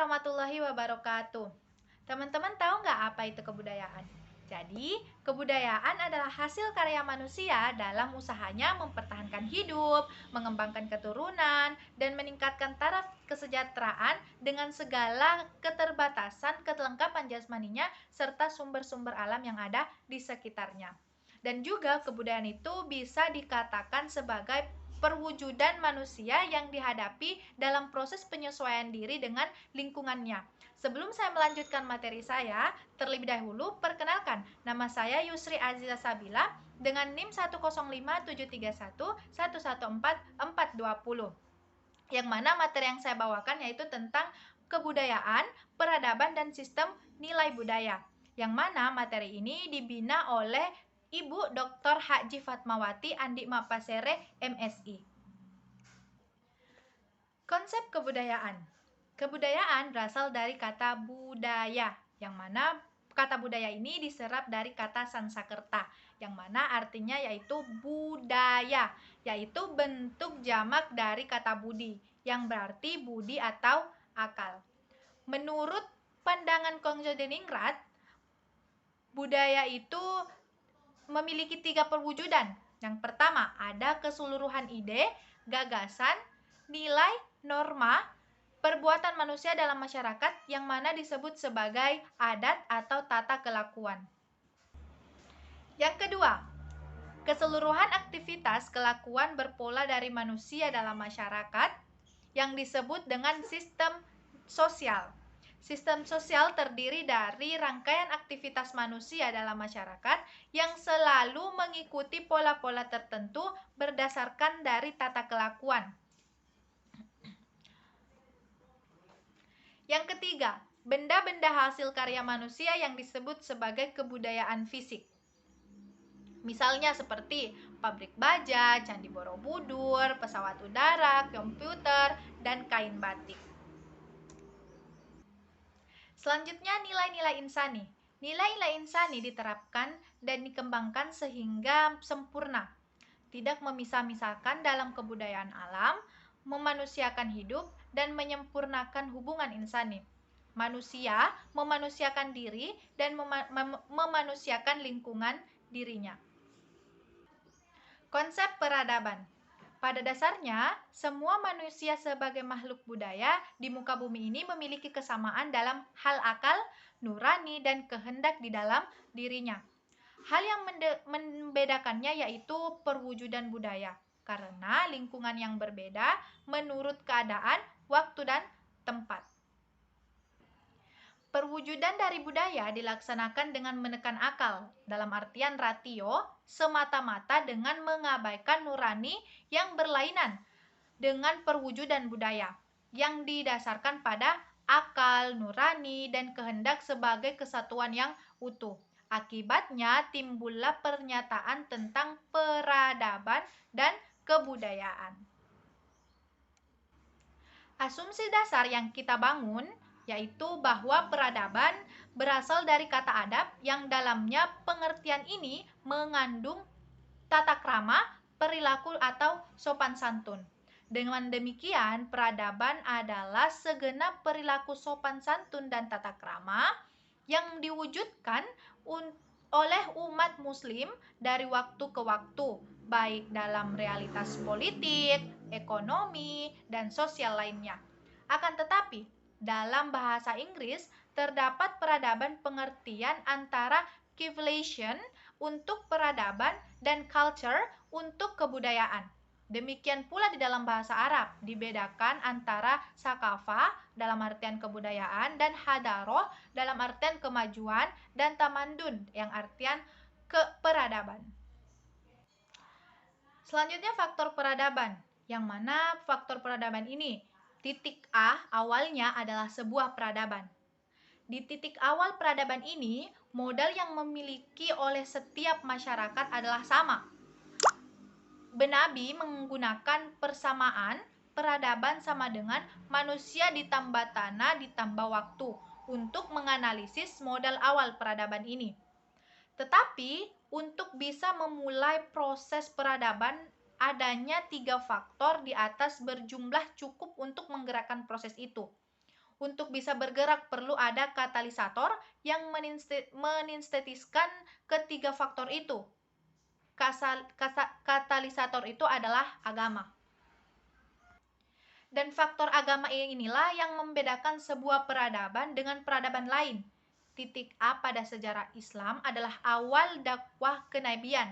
warahmatullahi wabarakatuh. Teman-teman tahu nggak apa itu kebudayaan? Jadi, kebudayaan adalah hasil karya manusia dalam usahanya mempertahankan hidup, mengembangkan keturunan, dan meningkatkan taraf kesejahteraan dengan segala keterbatasan, kelengkapan jasmaninya, serta sumber-sumber alam yang ada di sekitarnya. Dan juga kebudayaan itu bisa dikatakan sebagai perwujudan manusia yang dihadapi dalam proses penyesuaian diri dengan lingkungannya. Sebelum saya melanjutkan materi saya, terlebih dahulu perkenalkan, nama saya Yusri Aziza Sabila dengan NIM 1057311144420. Yang mana materi yang saya bawakan yaitu tentang kebudayaan, peradaban, dan sistem nilai budaya. Yang mana materi ini dibina oleh Ibu Dr. Haji Fatmawati Andi Mapasere, MSI. Konsep kebudayaan. Kebudayaan berasal dari kata budaya, yang mana kata budaya ini diserap dari kata Sanskerta, yang mana artinya yaitu budaya, yaitu bentuk jamak dari kata budi, yang berarti budi atau akal. Menurut pandangan Konghucu-Diningrat, budaya itu memiliki 3 perwujudan. Yang pertama, ada keseluruhan ide, gagasan, nilai, norma, perbuatan manusia dalam masyarakat yang mana disebut sebagai adat atau tata kelakuan. Yang kedua, keseluruhan aktivitas kelakuan berpola dari manusia dalam masyarakat yang disebut dengan sistem sosial. Sistem sosial terdiri dari rangkaian aktivitas manusia dalam masyarakat yang selalu mengikuti pola-pola tertentu berdasarkan dari tata kelakuan. Yang ketiga, benda-benda hasil karya manusia yang disebut sebagai kebudayaan fisik. Misalnya seperti pabrik baja, candi Borobudur, pesawat udara, komputer, dan kain batik. Selanjutnya, nilai-nilai insani. Nilai-nilai insani diterapkan dan dikembangkan sehingga sempurna. Tidak memisah-misahkan dalam kebudayaan alam, memanusiakan hidup, dan menyempurnakan hubungan insani. Manusia memanusiakan diri dan memanusiakan lingkungan dirinya. Konsep peradaban. Pada dasarnya, semua manusia sebagai makhluk budaya di muka bumi ini memiliki kesamaan dalam hal akal, nurani, dan kehendak di dalam dirinya. Hal yang membedakannya yaitu perwujudan budaya, karena lingkungan yang berbeda menurut keadaan, waktu, dan tempat. Perwujudan dari budaya dilaksanakan dengan menekan akal, dalam artian ratio, semata-mata dengan mengabaikan nurani yang berlainan dengan perwujudan budaya, yang didasarkan pada akal, nurani, dan kehendak sebagai kesatuan yang utuh. Akibatnya timbullah pernyataan tentang peradaban dan kebudayaan. Asumsi dasar yang kita bangun yaitu bahwa peradaban berasal dari kata adab yang dalamnya pengertian ini mengandung tata krama, perilaku atau sopan santun. Dengan demikian, peradaban adalah segenap perilaku sopan santun dan tata krama yang diwujudkan oleh umat muslim dari waktu ke waktu, baik dalam realitas politik, ekonomi, dan sosial lainnya. Akan tetapi, dalam bahasa Inggris terdapat peradaban pengertian antara civilization untuk peradaban dan culture untuk kebudayaan. Demikian pula di dalam bahasa Arab, dibedakan antara sakafah dalam artian kebudayaan dan hadaroh dalam artian kemajuan dan tamandun yang artian keperadaban. Selanjutnya faktor peradaban, yang mana faktor peradaban ini titik A awalnya adalah sebuah peradaban. Di titik awal peradaban ini, modal yang memiliki oleh setiap masyarakat adalah sama. Benabi menggunakan persamaan peradaban sama dengan manusia ditambah tanah ditambah waktu untuk menganalisis modal awal peradaban ini. Tetapi untuk bisa memulai proses peradaban adanya 3 faktor di atas berjumlah cukup untuk menggerakkan proses itu. Untuk bisa bergerak perlu ada katalisator yang meninstetiskan ketiga faktor itu. Katalisator itu adalah agama. Dan faktor agama inilah yang membedakan sebuah peradaban dengan peradaban lain. Titik A pada sejarah Islam adalah awal dakwah kenabian.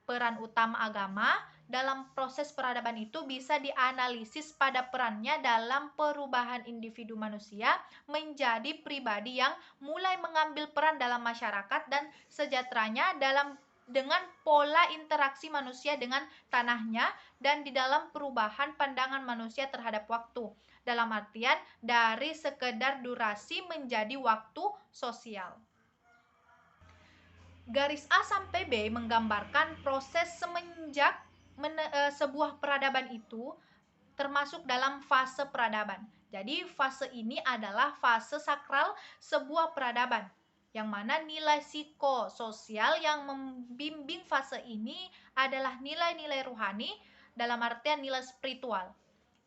Peran utama agama dalam proses peradaban itu bisa dianalisis pada perannya dalam perubahan individu manusia menjadi pribadi yang mulai mengambil peran dalam masyarakat dan sejahteranya dengan pola interaksi manusia dengan tanahnya dan di dalam perubahan pandangan manusia terhadap waktu. Dalam artian dari sekedar durasi menjadi waktu sosial. Garis A sampai B menggambarkan proses semenjak sebuah peradaban itu termasuk dalam fase peradaban. Jadi fase ini adalah fase sakral sebuah peradaban, yang mana nilai psikososial yang membimbing fase ini adalah nilai-nilai rohani dalam artian nilai spiritual,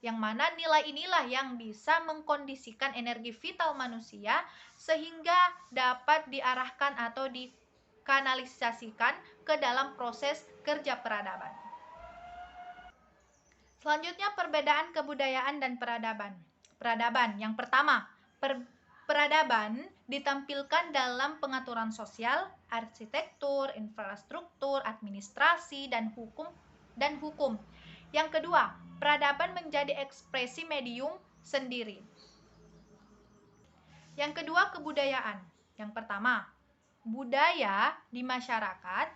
yang mana nilai inilah yang bisa mengkondisikan energi vital manusia sehingga dapat diarahkan atau dikanalisasikan ke dalam proses kerja peradaban. Selanjutnya perbedaan kebudayaan dan peradaban. Peradaban yang pertama, peradaban ditampilkan dalam pengaturan sosial, arsitektur, infrastruktur, administrasi, dan hukum. Yang kedua, peradaban menjadi ekspresi medium sendiri. Yang kedua, kebudayaan. Yang pertama, budaya di masyarakat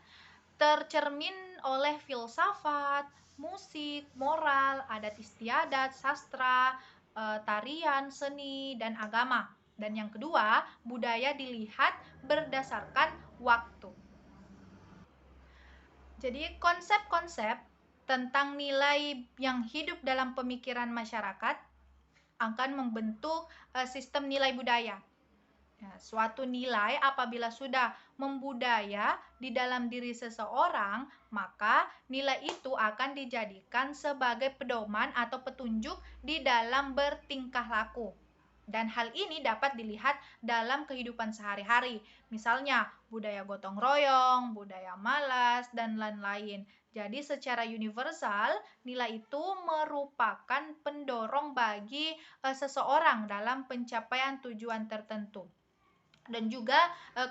tercermin oleh filsafat, musik, moral, adat istiadat, sastra, tarian, seni, dan agama. Dan yang kedua, budaya dilihat berdasarkan waktu. Jadi konsep-konsep tentang nilai yang hidup dalam pemikiran masyarakat akan membentuk sistem nilai budaya. Nah, suatu nilai apabila sudah membudaya di dalam diri seseorang, maka nilai itu akan dijadikan sebagai pedoman atau petunjuk di dalam bertingkah laku. Dan hal ini dapat dilihat dalam kehidupan sehari-hari. Misalnya, budaya gotong royong, budaya malas, dan lain-lain. Jadi secara universal, nilai itu merupakan pendorong bagi seseorang dalam pencapaian tujuan tertentu. Dan juga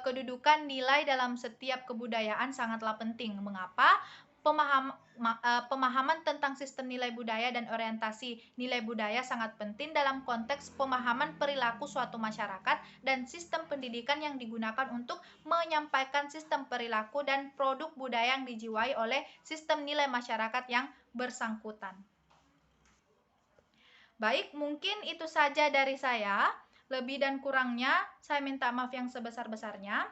kedudukan nilai dalam setiap kebudayaan sangatlah penting. Mengapa? Pemahaman tentang sistem nilai budaya dan orientasi nilai budaya sangat penting dalam konteks pemahaman perilaku suatu masyarakat dan sistem pendidikan yang digunakan untuk menyampaikan sistem perilaku dan produk budaya yang dijiwai oleh sistem nilai masyarakat yang bersangkutan. Baik, mungkin itu saja dari saya. Lebih dan kurangnya, saya minta maaf yang sebesar-besarnya.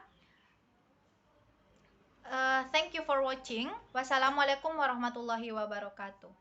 Thank you for watching. Wassalamualaikum warahmatullahi wabarakatuh.